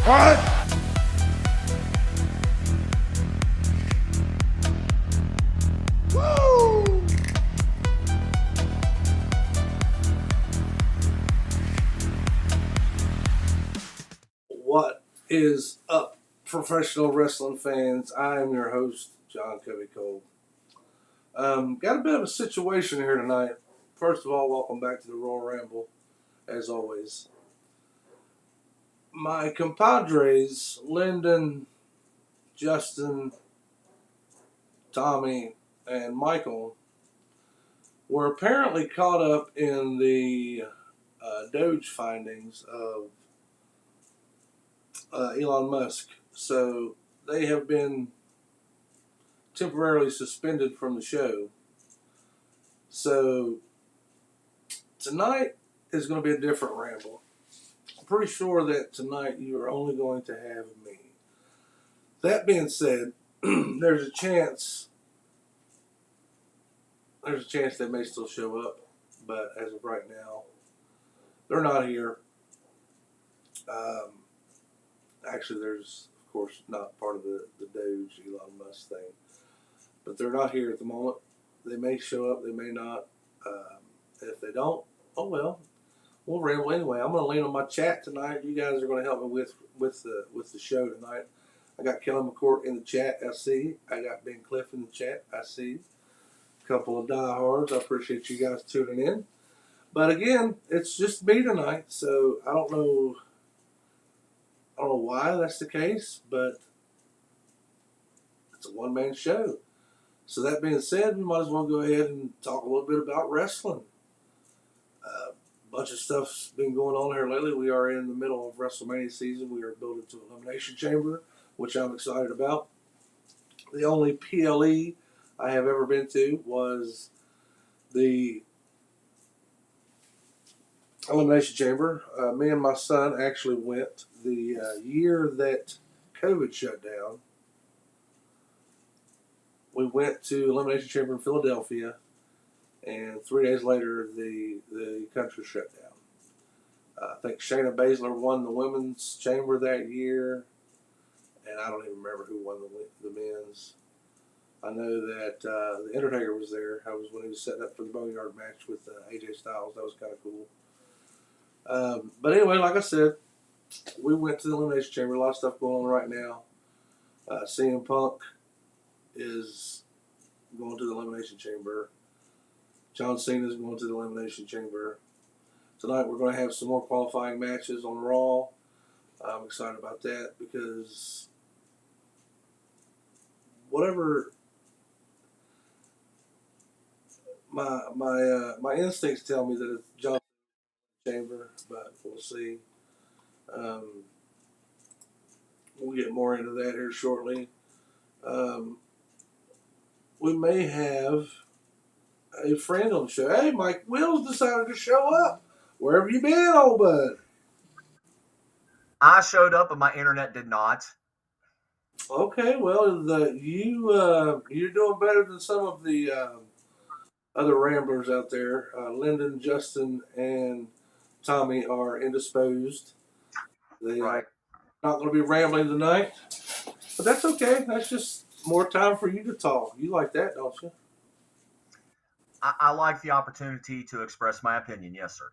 What? Woo! What is up, professional wrestling fans? I am your host, John Covey Cole. Got a bit of a situation here tonight. First of all, welcome back to the Royal Ramble, as always. My compadres, Lyndon, Justin, Tommy, and Michael, were apparently caught up in the Doge findings of Elon Musk. So they have been temporarily suspended from the show. So tonight is going to be a different ramble. I'm pretty sure that tonight you are only going to have me. That being said, there's a chance they may still show up, but as of right now, they're not here. Actually, there's, of course, not part of the Doge Elon Musk thing, but they're not here at the moment. They may show up, they may not. If they don't, oh well, we'll ramble anyway. I'm going to lean on my chat tonight. You guys are going to help me with the show tonight. I got Kelly McCourt in the chat. I see. I got Ben Cliff in the chat. I see. A couple of diehards. I appreciate you guys tuning in. But again, it's just me tonight, so I don't know why that's the case, but it's a one-man show. So that being said, we might as well go ahead and talk a little bit about wrestling. A bunch of stuff's been going on here lately. We are in the middle of WrestleMania season. We are building to Elimination Chamber, which I'm excited about. The only PLE I have ever been to was the Elimination Chamber. Me and my son actually went the year that COVID shut down. We went to Elimination Chamber in Philadelphia, and 3 days later, the country shut down. I think Shayna Baszler won the women's chamber that year, and I don't even remember who won the men's. I know that the Undertaker was there. That was when he was setting up for the Boneyard match with AJ Styles. That was kind of cool. But anyway, like I said, we went to the Elimination Chamber. A lot of stuff going on right now. CM Punk is going to the Elimination Chamber. John Cena is going to the Elimination Chamber. Tonight we're going to have some more qualifying matches on Raw. I'm excited about that because whatever my instincts tell me that it's John Cena's chamber, but we'll see. We'll get more into that here shortly. We may have a friend on the show. Hey, Mike Wills decided to show up. Where have you been, old bud? I showed up, but my internet did not. Okay, well, you're doing better than some of the other ramblers out there. Lyndon, Justin, and Tommy are indisposed. They are not going to be rambling tonight, but that's okay. That's just more time for you to talk. You like that, don't you? I like the opportunity to express my opinion. Yes, sir.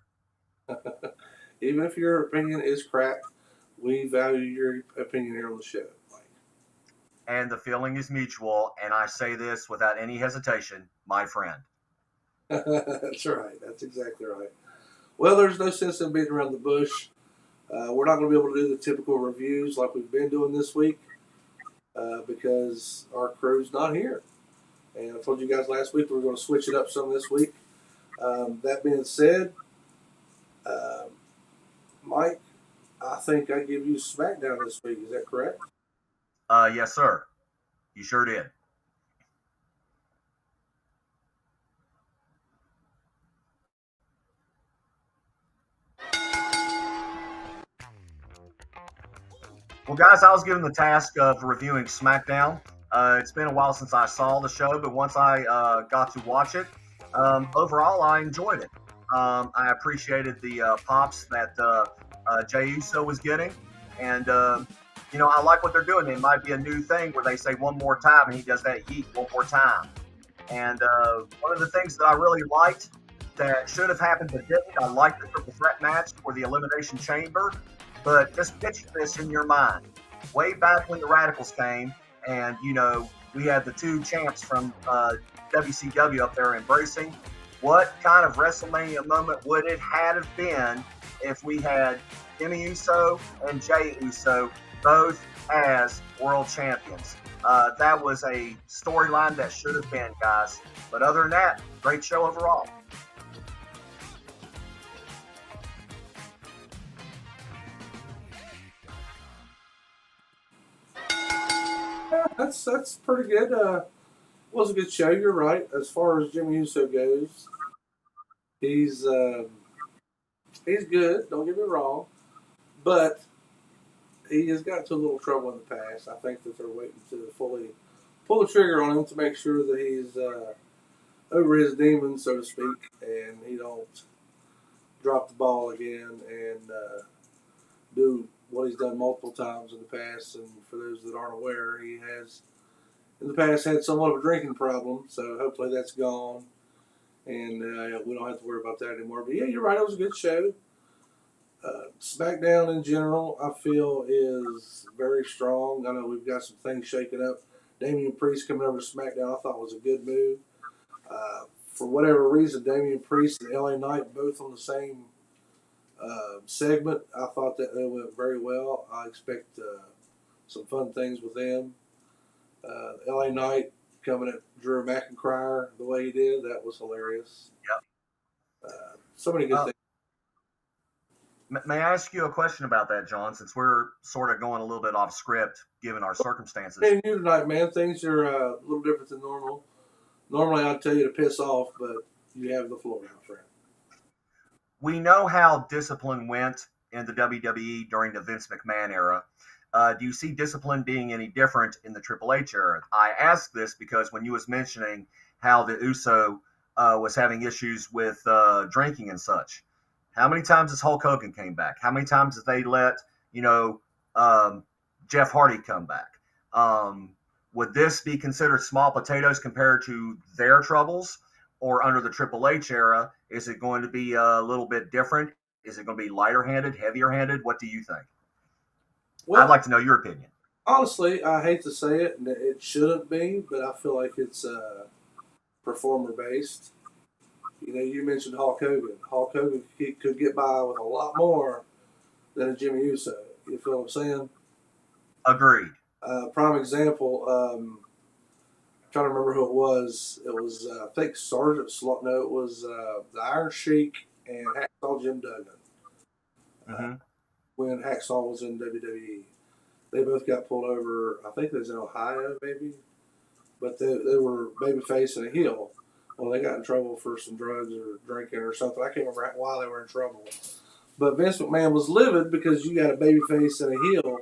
Even if your opinion is crap, we value your opinion here on the show. And the feeling is mutual, and I say this without any hesitation, my friend. That's right. That's exactly right. Well, there's no sense in beating around the bush. We're not going to be able to do the typical reviews like we've been doing this week because our crew's not here. And I told you guys last week we were going to switch it up some this week. That being said, Mike, I think I give you SmackDown this week. Is that correct? Yes, sir. You sure did. Well, guys, I was given the task of reviewing SmackDown. It's been a while since I saw the show, but once I got to watch it, overall, I enjoyed it. I appreciated the pops that Jey Uso was getting. And I like what they're doing. It might be a new thing where they say one more time, and he does that yeet one more time. And one of the things that I really liked that should have happened but didn't, I liked the triple threat match for the Elimination Chamber. But just picture this in your mind. Way back when the Radicals came, and we had the two champs from WCW up there embracing. What kind of WrestleMania moment would it have been if we had Jimmy Uso and Jey Uso both as world champions? That was a storyline that should have been, guys. But other than that, great show overall. Yeah, that's pretty good. Was a good show. You're right. As far as Jimmy Uso goes, he's he's good. Don't get me wrong, but he has got into a little trouble in the past. I think that they're waiting to fully pull the trigger on him to make sure that he's over his demons, so to speak, and he don't drop the ball again and do what he's done multiple times in the past. And for those that aren't aware, he has in the past had somewhat of a drinking problem. So hopefully that's gone, and we don't have to worry about that anymore. But yeah, you're right. It was a good show. SmackDown in general, I feel, is very strong. I know we've got some things shaking up. Damian Priest coming over to SmackDown, I thought was a good move. For whatever reason, Damian Priest and LA Knight both on the same segment. I thought that they went very well. I expect some fun things with them. LA Knight coming at Drew McIntyre the way he did, that was hilarious. So many good things. May I ask you a question about that, John, since we're sort of going a little bit off script given our circumstances? Hey, you tonight, man. Things are a little different than normal. Normally, I'd tell you to piss off, but you have the floor, my friend. We know how discipline went in the WWE during the Vince McMahon era. Do you see discipline being any different in the Triple H era? I ask this because when you was mentioning how the Uso was having issues with drinking and such, how many times has Hulk Hogan came back? How many times have they let Jeff Hardy come back? Would this be considered small potatoes compared to their troubles? Or under the Triple H era, is it going to be a little bit different? Is it going to be lighter handed, heavier handed? What do you think? Well, I'd like to know your opinion. Honestly, I hate to say it, and it shouldn't be, but I feel like it's performer based. You mentioned Hulk Hogan. Hulk Hogan could get by with a lot more than a Jimmy Uso. You feel what I'm saying? Agreed. Prime example. Trying to remember who it was. It was I think Sergeant Slaughter. No, it was the Iron Sheik and Hacksaw Jim Duggan. When Hacksaw was in WWE, they both got pulled over. I think it was in Ohio, maybe, but they were babyface and a heel. Well, they got in trouble for some drugs or drinking or something. I can't remember why they were in trouble. But Vince McMahon was livid because you got a babyface and a heel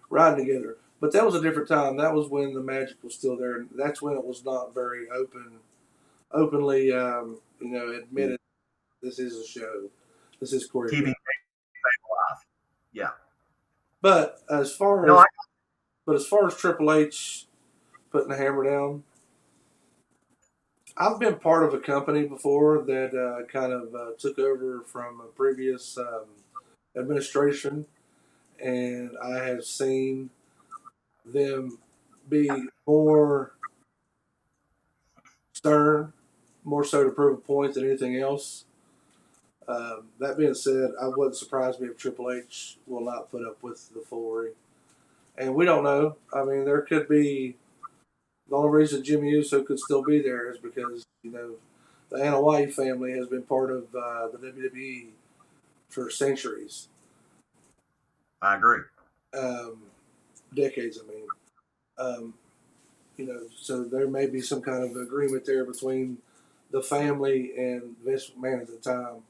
riding together. But that was a different time. That was when the magic was still there. That's when it was not very openly, admitted this is a show. This is choreographed. Keeping alive. Yeah. But as far as Triple H putting the hammer down, I've been part of a company before that kind of took over from a previous administration, and I have seen them be more stern, more so to prove a point than anything else. That being said, I wouldn't surprise me if Triple H will not put up with the foolery. And we don't know. I mean, there could be the only reason Jimmy Uso could still be there is because, the Anoa'i family has been part of the WWE for centuries. I agree. Decades, I mean. So there may be some kind of agreement there between the family and Vince McMahon at the time.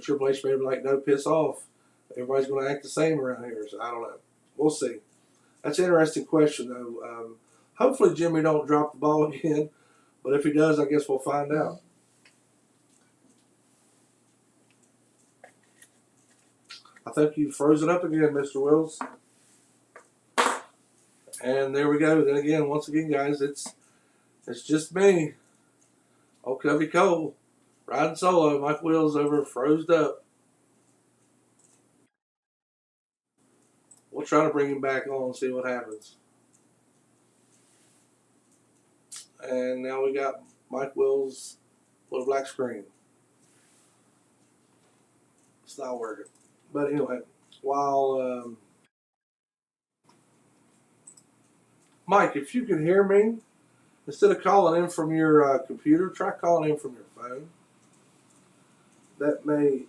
Triple H may be like, no, piss off. Everybody's going to act the same around here. So I don't know. We'll see. That's an interesting question, though. Hopefully Jimmy don't drop the ball again. But if he does, I guess we'll find out. I think you froze it up again, Mr. Wills. And there we go. Then again, once again, guys, it's just me, old Covey Cole, riding solo. Mike Wheels over froze up. We'll try to bring him back on and see what happens. And now we got Mike Wills with a black screen. It's not working. But anyway, while Mike, if you can hear me, instead of calling in from your computer, try calling in from your phone. That may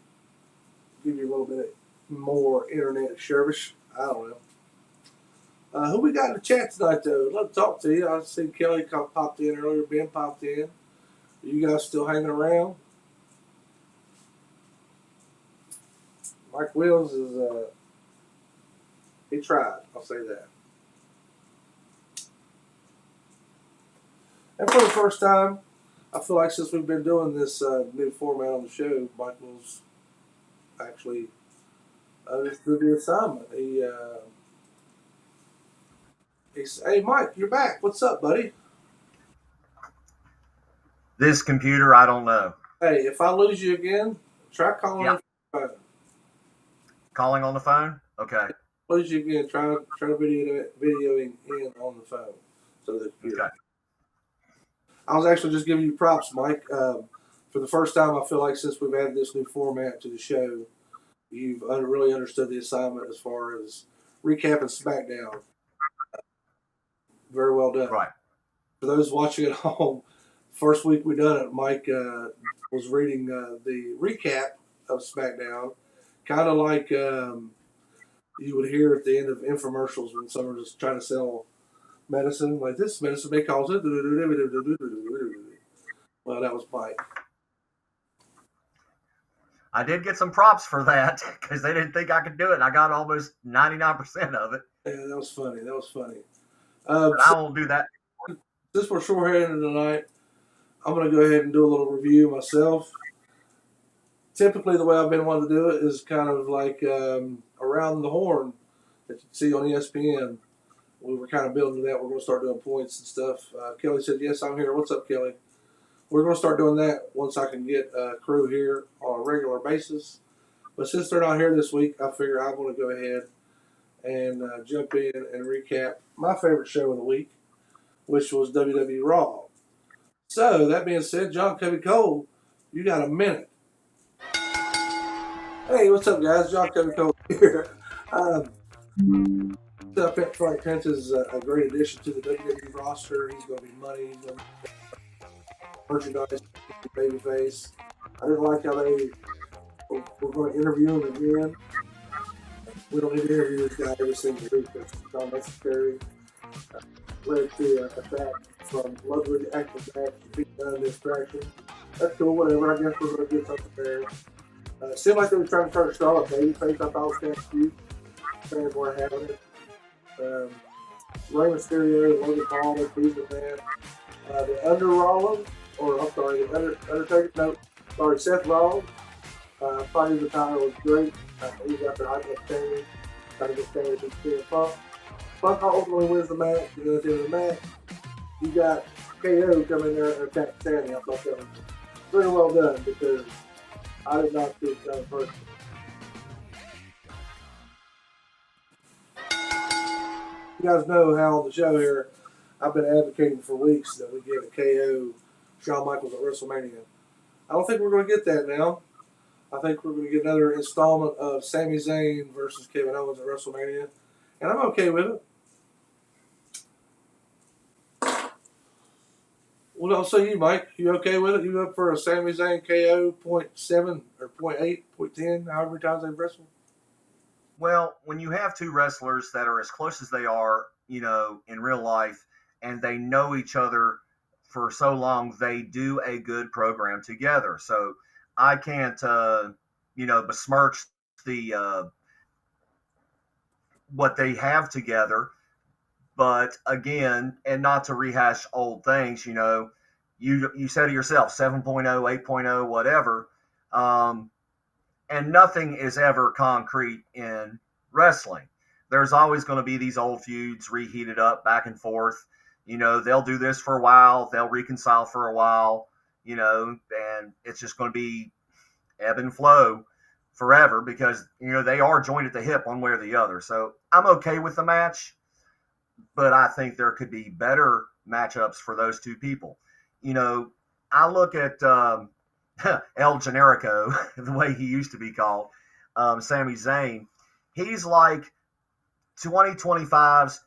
give you a little bit more internet service. I don't know. Who we got in the chat tonight, though? I'd love to talk to you. I see Kelly popped in earlier. Ben popped in. Are you guys still hanging around? Mike Wills is, he tried. I'll say that. And for the first time, I feel like since we've been doing this new format on the show, Mike Wills actually understood the assignment. He's, hey, Mike, you're back. What's up, buddy? This computer, I don't know. Hey, if I lose you again, try calling in from the phone. Calling on the phone? Okay. Lose you again, try videoing in on the phone. So the computer. Okay. I was actually just giving you props, Mike. For the first time, I feel like since we've added this new format to the show, you've really understood the assignment as far as recapping SmackDown. Very well done. Right. For those watching at home, first week we done it, Mike was reading the recap of SmackDown, kind of like you would hear at the end of infomercials when someone was trying to sell medicine, like this medicine may cause it. Well, that was Mike. I did get some props for that because they didn't think I could do it, and I got almost 99% of it. Yeah, that was funny. That was funny. I won't do that. Since we're short-handed tonight, I'm going to go ahead and do a little review myself. Typically, the way I've been wanting to do it is kind of like around the horn that you see on ESPN. We were kind of building to that. We're going to start doing points and stuff. Kelly said, yes, I'm here. What's up, Kelly? We're going to start doing that once I can get a crew here on a regular basis. But since they're not here this week, I figure I'm going to go ahead and jump in and recap my favorite show of the week, which was WWE Raw. So, that being said, John Covey Cole, you got a minute. Hey, what's up, guys? John Covey Cole here. Frank Pence is a great addition to the WWE roster. He's going to be money. He's going to be merchandise, babyface. I didn't like how they were going to interview him again. We don't need to interview this guy every single week. That's unnecessary. Led to an attack from Ludwig Axel's match to beat down distraction. That's cool, whatever. I guess we're going to get something there. It seemed like they were trying to turn Charlotte babyface. I thought it was kind of cute. Fans weren't having it. Rey Mysterio, Logan Paul, they're teasing that. The Seth Rollins. Fighting the title was great. He got the hype up Sami. Trying to get Sami to CM Punk. Punk ultimately wins the match. And then at the end of the match, you got KO come in there and attack Sami. I thought that was very well done because I did not see it done personally. You guys know how on the show here, I've been advocating for weeks that we get a KO Shawn Michaels at WrestleMania. I don't think we're going to get that now. I think we're going to get another installment of Sami Zayn versus Kevin Owens at WrestleMania, and I'm okay with it. Well, I'll say you, Mike. You okay with it? You up for a Sami Zayn KO 0.7 or 0.8, 0.10, however many times they've wrestled? Well, when you have two wrestlers that are as close as they are, in real life, and they know each other for so long, they do a good program together. So I can't, besmirch the what they have together. But again, and not to rehash old things, you said it yourself, 7.0, 8.0, whatever. And nothing is ever concrete in wrestling. there's always going to be these old feuds reheated up back and forth. They'll do this for a while, they'll reconcile for a while, and it's just going to be ebb and flow forever because, they are joined at the hip one way or the other. So I'm okay with the match, but I think there could be better matchups for those two people. I look at El Generico, the way he used to be called, Sami Zayn. He's like 2025's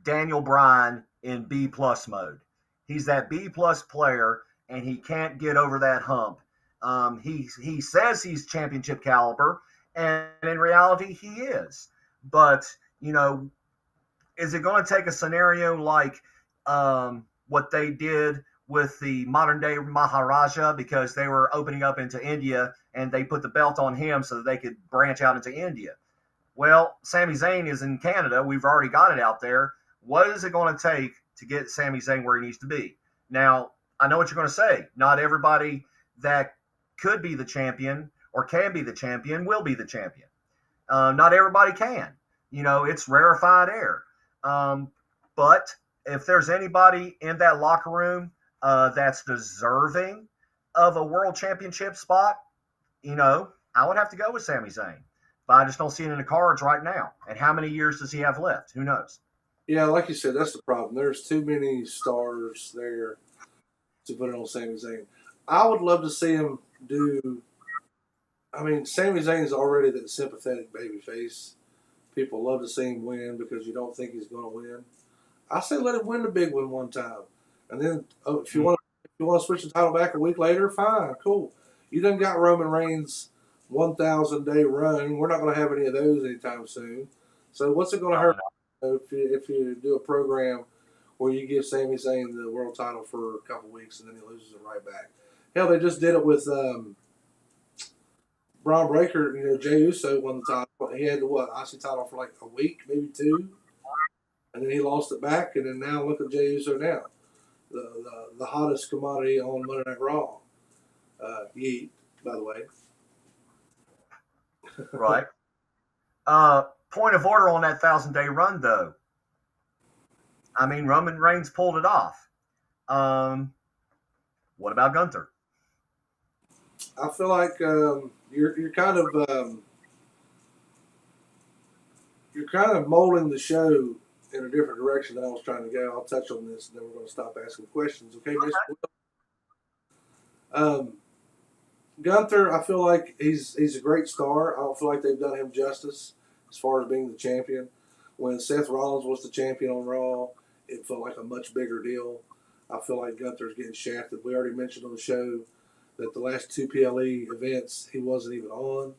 Daniel Bryan in B plus mode. He's that B plus player, and he can't get over that hump. He says he's championship caliber, and in reality, he is. But is it going to take a scenario like what they did with the modern day Maharaja, because they were opening up into India and they put the belt on him so that they could branch out into India? Well, Sami Zayn is in Canada. We've already got it out there. What is it going to take to get Sami Zayn where he needs to be? Now, I know what you're going to say. Not everybody that could be the champion or can be the champion will be the champion. Not everybody can. It's rarefied air. But if there's anybody in that locker room that's deserving of a world championship spot, I would have to go with Sami Zayn. But I just don't see it in the cards right now. And how many years does he have left? Who knows? Yeah, like you said, that's the problem. There's too many stars there to put it on Sami Zayn. I would love to see him do. I mean, Sami Zayn is already that sympathetic babyface. People love to see him win because you don't think he's going to win. I say let him win the big one one time, and then if you want to switch the title back a week later, fine, cool. You done got Roman Reigns' 1,000-day run. We're not going to have any of those anytime soon. So what's it going to hurt if you do a program where you give Sami Zayn the world title for a couple weeks and then he loses it right back? Hell, they just did it with Braun Breaker. Jey Uso won the title. He had the IC title for like a week, maybe two, and then he lost it back. And then now look at Jey Uso now, the hottest commodity on Monday Night Raw. YEET, by the way. Right. Point of order on that 1,000-day run, though. I mean, Roman Reigns pulled it off. What about Gunther? I feel like you're kind of molding the show in a different direction than I was trying to go. I'll touch on this, and then we're going to stop asking questions. Okay, Miss Will? Gunther, I feel like he's a great star. I don't feel like they've done him justice as far as being the champion. When Seth Rollins was the champion on Raw, it felt like a much bigger deal. I feel like Gunther's getting shafted. We already mentioned on the show that the last two PLE events he wasn't even on.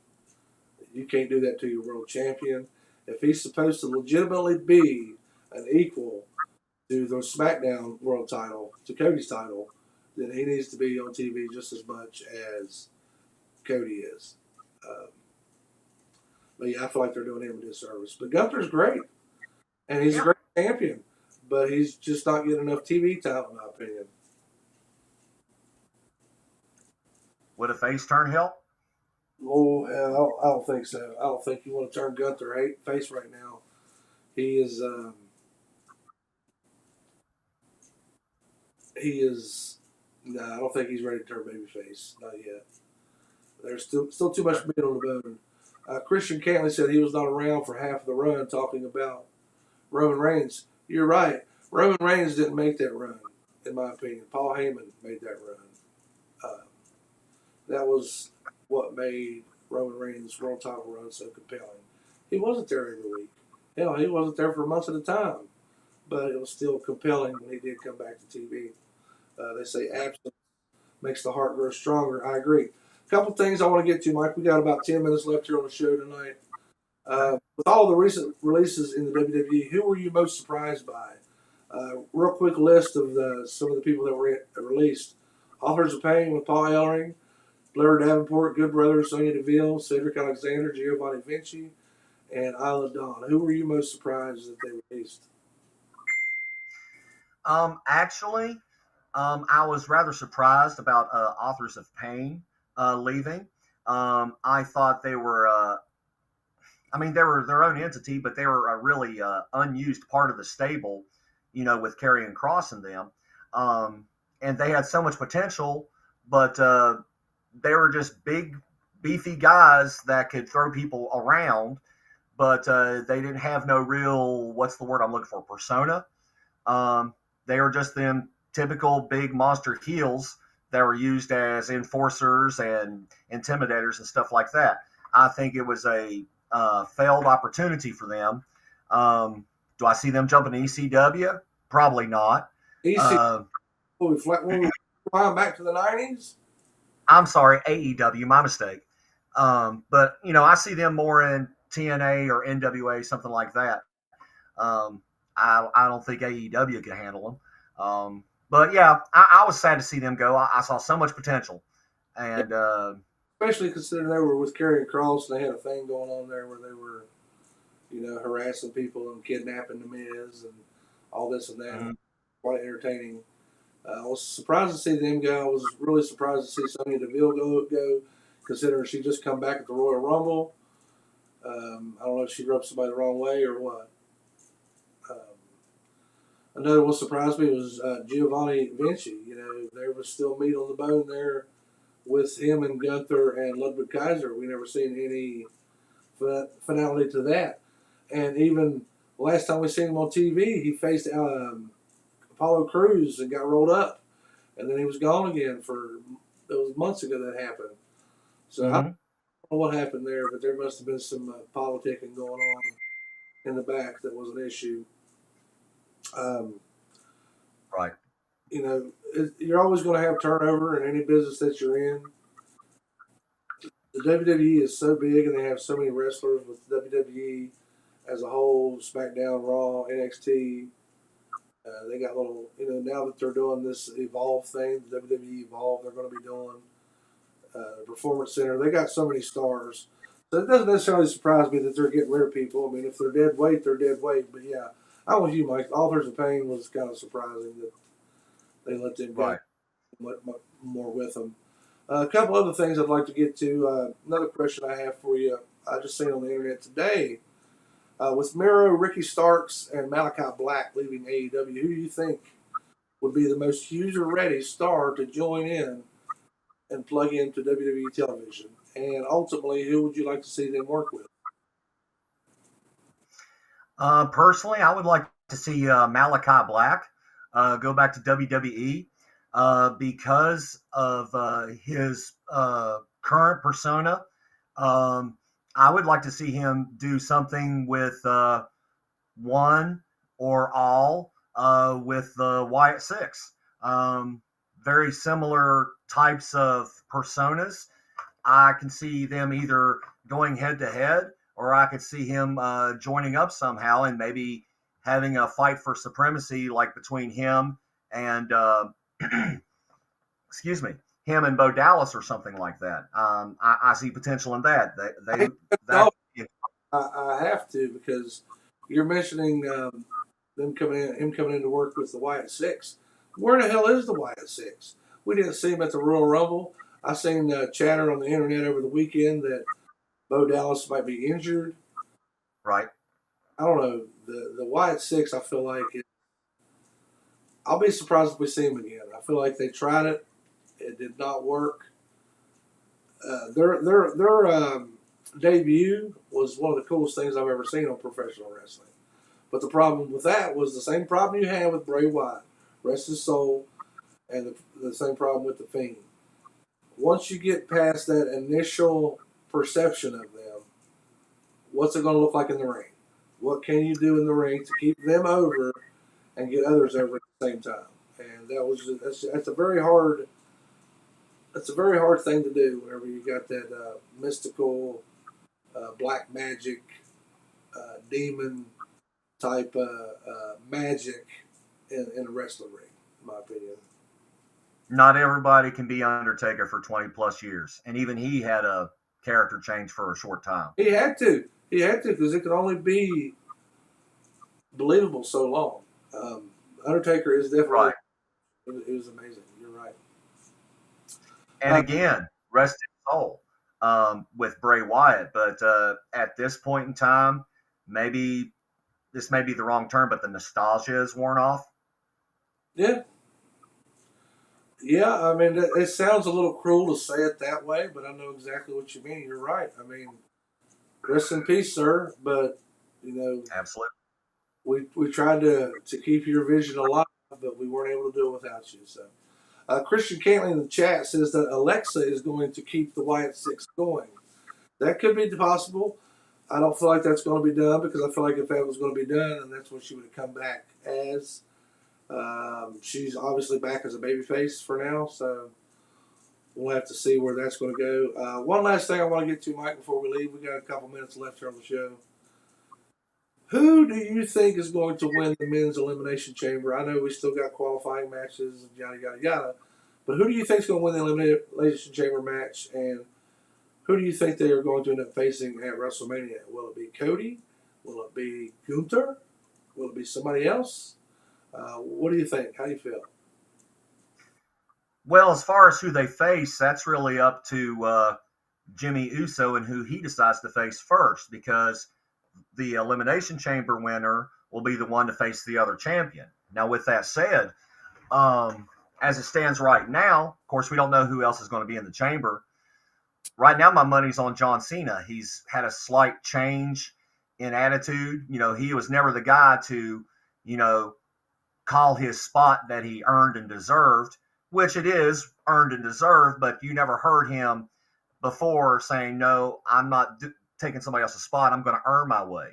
You can't do that to your world champion. If he's supposed to legitimately be an equal to the SmackDown world title, to Cody's title, then he needs to be on TV just as much as Cody is. But yeah, I feel like they're doing him a disservice. But Gunther's great, and he's a great champion, but he's just not getting enough TV time, in my opinion. Would a face turn help? Oh, I don't think so. I don't think you want to turn Gunther face right now. He is. No, I don't think he's ready to turn babyface. Not yet. There's still too much meat on the bone. Christian Cantley said he was not around for half of the run talking about Roman Reigns. You're right. Roman Reigns didn't make that run, in my opinion. Paul Heyman made that run. That was what made Roman Reigns' world title run so compelling. He wasn't there every week. Hell, he wasn't there for months at a time. But it was still compelling when he did come back to TV. They say absence makes the heart grow stronger. I agree. A couple things I want to get to, Mike. We got about 10 minutes left here on the show tonight. With all the recent releases in the WWE, who were you most surprised by? Real quick list of some of the people that were released. Authors of Pain with Paul Ellering, Blair Davenport, Good Brothers, Sonya Deville, Cedric Alexander, Giovanni Vinci, and Isla Dawn. Who were you most surprised that they released? Actually, I was rather surprised about Authors of Pain leaving. I thought they were I mean, they were their own entity, but they were a really unused part of the stable, with Karrion Kross in them. Um, and they had so much potential, but they were just big, beefy guys that could throw people around, but they didn't have no real, what's the word I'm looking for, persona. They were just them typical big monster heels that were used as enforcers and intimidators and stuff like that. I think it was a failed opportunity for them. Do I see them jumping to ECW? Probably not. EC, when we flying back to the 90s. I'm sorry, AEW, my mistake. But I see them more in TNA or NWA, something like that. I don't think AEW can handle them. But yeah, I was sad to see them go. I saw so much potential, and Especially considering they were with Karrion Kross and they had a thing going on there where they were, harassing people and kidnapping the Miz and all this and that. mm-hmm. Quite entertaining. I was surprised to see them go. I was really surprised to see Sonya Deville go, considering she just come back at the Royal Rumble. I don't know if she rubbed somebody the wrong way or what. Another one surprised me was Giovanni Vinci. There was still meat on the bone there with him and Gunther and Ludwig Kaiser. We never seen any finality to that. And even last time we seen him on TV, he faced Apollo Crews and got rolled up. And then he was gone again it was months ago that happened. So I don't know what happened there, but there must have been some politicking going on in the back that was an issue. Right. You're always going to have turnover in any business that you're in. The WWE is so big and they have so many wrestlers with WWE as a whole, SmackDown, Raw, NXT. They got little, now that they're doing this Evolve thing, the WWE Evolve, they're going to be doing the Performance Center. They got so many stars. So it doesn't necessarily surprise me that they're getting rid of people. I mean, if they're dead weight, they're dead weight. But yeah, I'm with you, Mike. Authors of Pain was kind of surprising that they let them go more with them. A couple other things I'd like to get to. Another question I have for you. I just seen on the internet today. With Miro, Ricky Starks, and Malachi Black leaving AEW, who do you think would be the most user-ready star to join in and plug into WWE television? And ultimately, who would you like to see them work with? Personally, I would like to see Malachi Black go back to WWE because of his current persona. I would like to see him do something with one or all with the Wyatt Six. Very similar types of personas. I can see them either going head to head, or I could see him joining up somehow and maybe having a fight for supremacy, like between him and excuse me, him and Bo Dallas or something like that. I see potential in that. I have to, because you're mentioning him coming in to work with the Wyatt Six. Where the hell is the Wyatt Six? We didn't see him at the Royal Rumble. I seen chatter on the internet over the weekend that Bo Dallas might be injured. Right. I don't know. The Wyatt Six, I feel like I'll be surprised if we see him again. I feel like they tried it. It did not work. Their debut was one of the coolest things I've ever seen on professional wrestling. But the problem with that was the same problem you had with Bray Wyatt, rest his soul, and the same problem with the Fiend. Once you get past that initial perception of them, what's it going to look like in the ring? What can you do in the ring to keep them over and get others over at the same time? And that's a very hard thing to do whenever you got that mystical black magic demon type magic in a wrestling ring, in my opinion. Not everybody can be Undertaker for 20 plus years, and even he had a character change for a short time. He had to because it could only be believable so long. Undertaker is definitely right. It was amazing. You're right. And again, rest his soul. with Bray Wyatt. But at this point in time, maybe this may be the wrong term, but the nostalgia is worn off. Yeah. Yeah, I mean, it sounds a little cruel to say it that way, but I know exactly what you mean. You're right. I mean, rest in peace, sir. But you know, Absolutely. we tried to keep your vision alive, but we weren't able to do it without you. So, Christian Cantley in the chat says that Alexa is going to keep the Wyatt Six going. That could be possible. I don't feel like that's going to be done because I feel like if that was going to be done, and that's what she would have come back as. She's obviously back as a babyface for now, so we'll have to see where that's going to go. One last thing I want to get to, Mike, before we leave. We got a couple minutes left here on the show. Who do you think is going to win the men's elimination chamber? I know we still got qualifying matches, yada yada yada, but who do you think is going to win the elimination chamber match, and who do you think they are going to end up facing at WrestleMania? Will it be Cody? Will it be Gunther? Will it be somebody else? What do you think? How do you feel? Well, as far as who they face, that's really up to Jimmy Uso and who he decides to face first, because the Elimination Chamber winner will be the one to face the other champion. Now, with that said, as it stands right now, of course, we don't know who else is going to be in the chamber. Right now, my money's on John Cena. He's had a slight change in attitude. You know, he was never the guy to, you know, call his spot that he earned and deserved, which it is earned and deserved, but you never heard him before saying, no, I'm not taking somebody else's spot. I'm going to earn my way.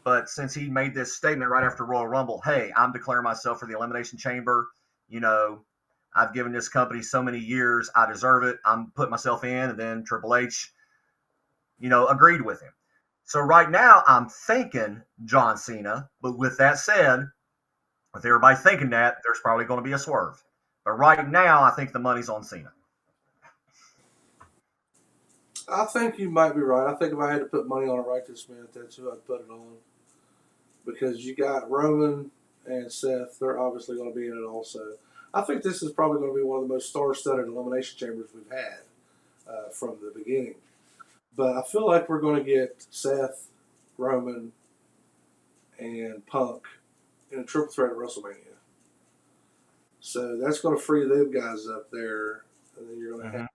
But since he made this statement right after Royal Rumble, hey, I'm declaring myself for the Elimination Chamber. You know, I've given this company so many years. I deserve it. I'm putting myself in. And then Triple H, you know, agreed with him. So right now I'm thinking John Cena. But with that said, with everybody thinking that, there's probably going to be a swerve. But right now, I think the money's on Cena. I think you might be right. I think if I had to put money on it right this minute, that's who I'd put it on. Because you got Roman and Seth, they're obviously going to be in it also. I think this is probably going to be one of the most star-studded elimination chambers we've had from the beginning. But I feel like we're going to get Seth, Roman, and Punk in a triple threat at WrestleMania. So that's going to free them guys up there, and then you're going to have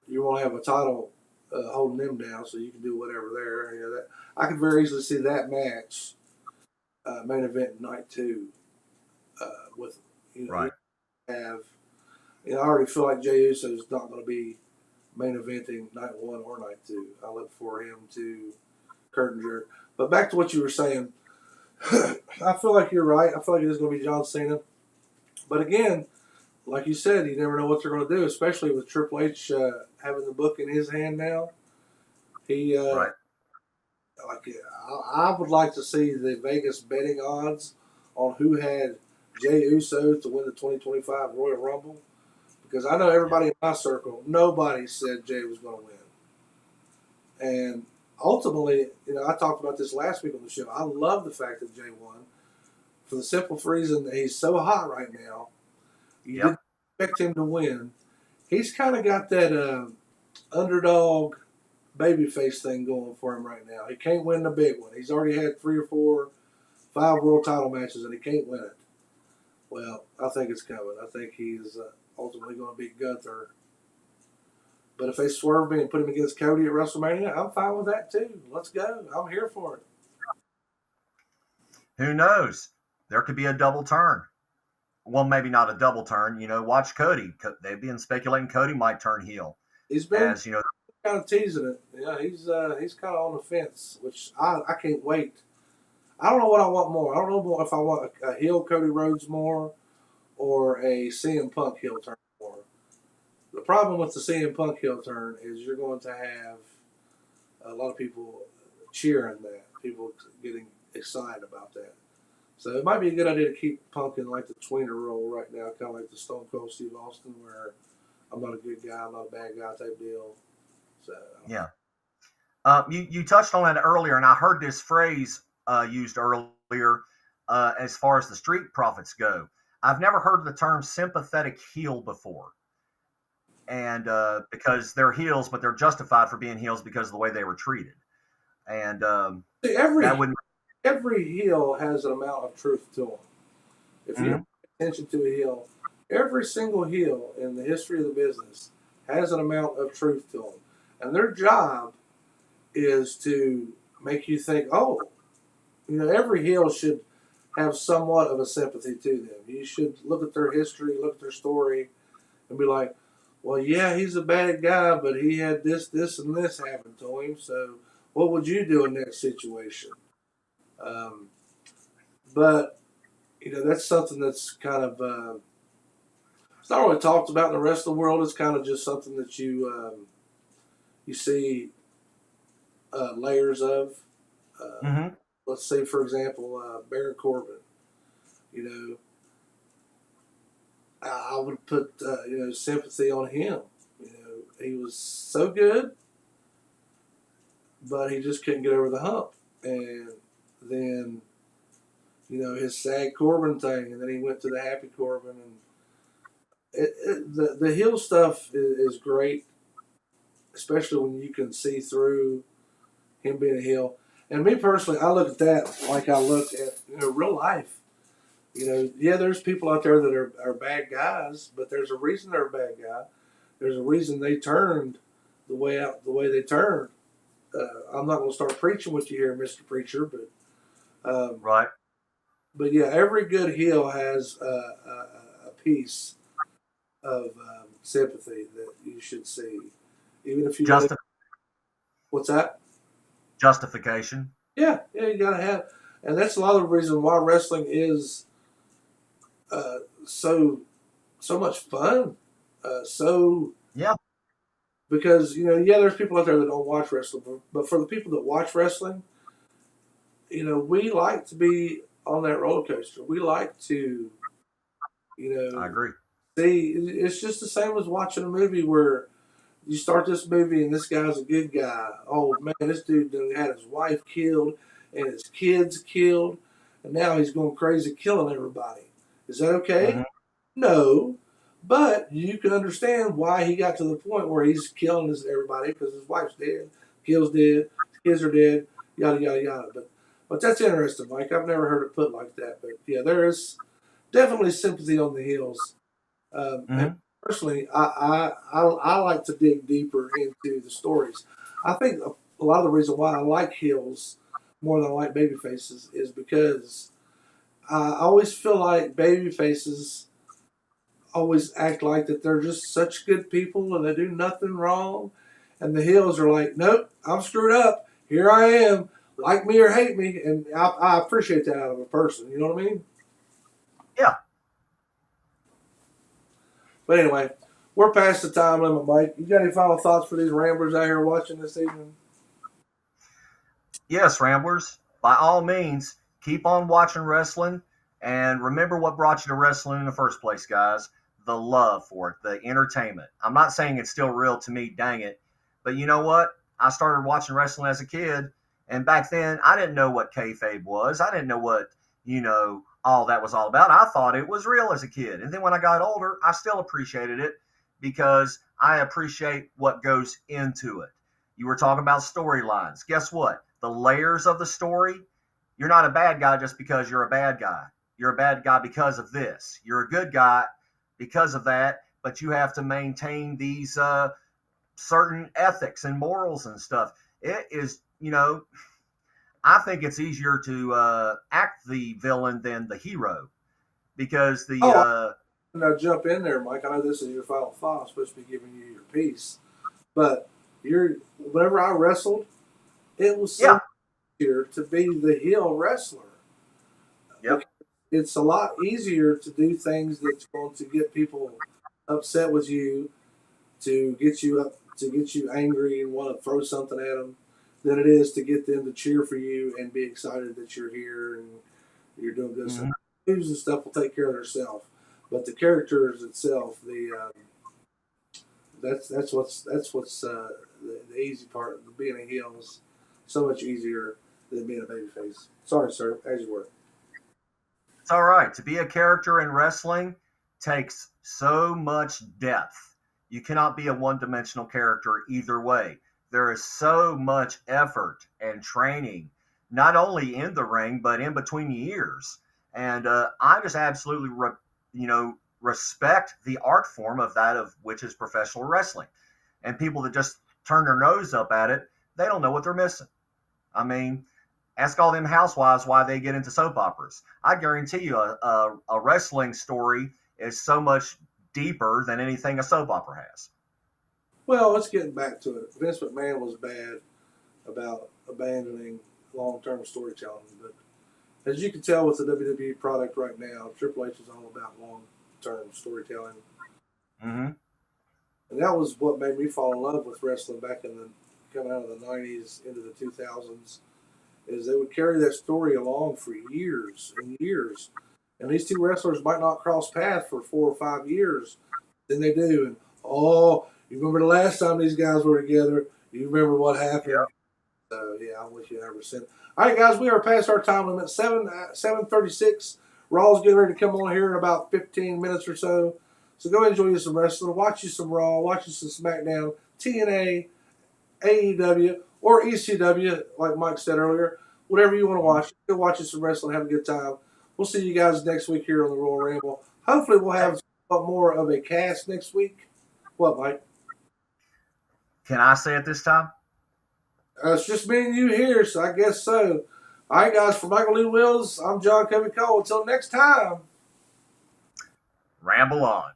you want to have a title holding them down, so you can do whatever there. You know, that I could very easily see that match main event night 2 with Right. have. You know, I already feel like Jey Uso is not going to be main eventing night 1 or night 2. I look for him to curtain jerk. But back to what you were saying, I feel like you're right. I feel like it is going to be John Cena. But again, like you said, you never know what they're going to do, especially with Triple H having the book in his hand now. He, Right. like, I would like to see the Vegas betting odds on who had Jey Uso to win the 2025 Royal Rumble, because I know everybody in my circle, nobody said Jey was going to win. And ultimately, you know, I talked about this last week on the show. I love the fact that Jey won for the simple reason that he's so hot right now. You didn't expect him to win. He's kind of got that underdog babyface thing going for him right now. He can't win the big one. He's already had 3 or 4, 5 world title matches, and he can't win it. Well, I think it's coming. I think he's ultimately going to beat Gunther. But if they swerve me and put him against Cody at WrestleMania, I'm fine with that too. Let's go. I'm here for it. Who knows? There could be a double turn. Well, maybe not a double turn. You know, watch Cody. They've been speculating Cody might turn heel. He's been as you know, kind of teasing it. Yeah, he's kind of on the fence, which I can't wait. I don't know what I want more. I don't know if I want a heel Cody Rhodes more or a CM Punk heel turn more. The problem with the CM Punk heel turn is you're going to have a lot of people cheering that, people getting excited about that. So it might be a good idea to keep Punk in like the tweener role right now, kind of like the Stone Cold Steve Austin, where I'm not a good guy, I'm not a bad guy type deal. So yeah. You touched on it earlier, and I heard this phrase used earlier as far as the Street Profits go. I've never heard the term sympathetic heel before. and because they're heels, but they're justified for being heels because of the way they were treated. And See, that would. every heel has an amount of truth to them. If you Mhm. don't pay attention to a heel, every single heel in the history of the business has an amount of truth to them, and their job is to make you think, oh, every heel should have somewhat of a sympathy to them. You should look at their history, look at their story, and be like, well, yeah, he's a bad guy, but he had this, this, and this happen to him. So, what would you do in that situation? Um, but that's something that's kind of it's not really talked about in the rest of the world. It's kind of just something that you see layers of. Uh, Mhm. let's say, for example, Baron Corbin. You know, I would put sympathy on him. He was so good, but he just couldn't get over the hump. And then his sad Corbin thing, and then he went to the happy Corbin, and the heel stuff is great, especially when you can see through him being a heel. And me personally, I look at that like I look at real life. Yeah, there's people out there that are bad guys, but there's a reason they're a bad guy. There's a reason they turned the way they turned. I'm not going to start preaching with you here, Mister Preacher, Right. but yeah, every good heel has a piece of sympathy that you should see, even if you don't. Justi- What's that? Justification. Yeah, you gotta have, and that's a lot of the reason why wrestling is uh, so so much fun. So Yeah. because yeah, there's people out there that don't watch wrestling, but for the people that watch wrestling, we like to be on that roller coaster. We like to, you I know, agree. see. It's just the same as watching a movie where you start this movie and this guy's a good guy. Oh man, this dude done had his wife killed and his kids killed, and now he's going crazy killing everybody. Is that okay? Mhm. No, but you can understand why he got to the point where he's killing everybody because his wife's dead, Kill's dead, his kids are dead, yada yada yada. But that's interesting, Mike. I've never heard it put like that. But yeah, there is definitely sympathy on the heels. And Mhm. personally, I like to dig deeper into the stories. I think a lot of the reason why I like heels more than I like baby faces is because I always feel like baby faces always act like that they're just such good people and they do nothing wrong. And the heels are like, nope, I'm screwed up. Here I am. Like me or hate me. And I appreciate that out of a person. You know what I mean? Yeah. But anyway, we're past the time limit, Mike. You got any final thoughts for these ramblers out here watching this evening? Yes, Ramblers. By all means, keep on watching wrestling, and remember what brought you to wrestling in the first place, guys. The love for it, the entertainment. I'm not saying it's still real to me, dang it. But you know what? I started watching wrestling as a kid, and back then I didn't know what kayfabe was. I didn't know what, all that was all about. I thought it was real as a kid. And then when I got older, I still appreciated it because I appreciate what goes into it. You were talking about storylines. Guess what? The layers of the story. You're not a bad guy just because you're a bad guy. You're a bad guy because of this. You're a good guy because of that, but you have to maintain these certain ethics and morals and stuff. It is, I think it's easier to act the villain than the hero because the Oh, now jump in there, Mike. I know this is your final thought. I'm supposed to be giving you your piece. But whenever I wrestled, it was yeah, so easier to be the heel wrestler. yep, It's a lot easier to do things that's going to get people upset with you, to get you up, to get you angry and want to throw something at them, than it is to get them to cheer for you and be excited that you're here and you're doing good stuff. hmm Moves and stuff will take care of themselves, but the characters itself, that's what's the easy part. Being a heel is so much easier than being a babyface. Sorry, sir, as you were. it's all right. To be a character in wrestling takes so much depth. You cannot be a one-dimensional character either way. There is so much effort and training, not only in the ring but in between the ears. And I just absolutely, respect the art form of that of which is professional wrestling. And people that just turn their nose up at it, they don't know what they're missing. I mean, ask all them housewives why they get into soap operas. I guarantee you, a wrestling story is so much deeper than anything a soap opera has. Well, let's get back to it. Vince McMahon was bad about abandoning long-term storytelling, but as you can tell with the WWE product right now, Triple H is all about long-term storytelling, Mm-hmm. and that was what made me fall in love with wrestling back in the coming out of the '90s into the 2000s. Is they would carry that story along for years and years, and these two wrestlers might not cross paths for 4 or 5 years. Then they do, and oh, you remember the last time these guys were together? You remember what happened? Yep. So yeah, I'm with you 100%. All right, guys, we are past our time limit. 7:36. Raw's getting ready to come on here in about 15 minutes or so. So go enjoy you some wrestling, watch you some Raw, watch you some SmackDown, TNA, AEW, or ECW, like Mike said earlier. Whatever you want to watch, go watch you some wrestling, have a good time. We'll see you guys next week here on the Royal Ramble. Hopefully, we'll have more of a cast next week. What, Mike? Can I say it this time? It's just me and you here, so I guess so. All right, guys, for Michael Lee Wills, I'm John Covey Cole. Until next time. Ramble on.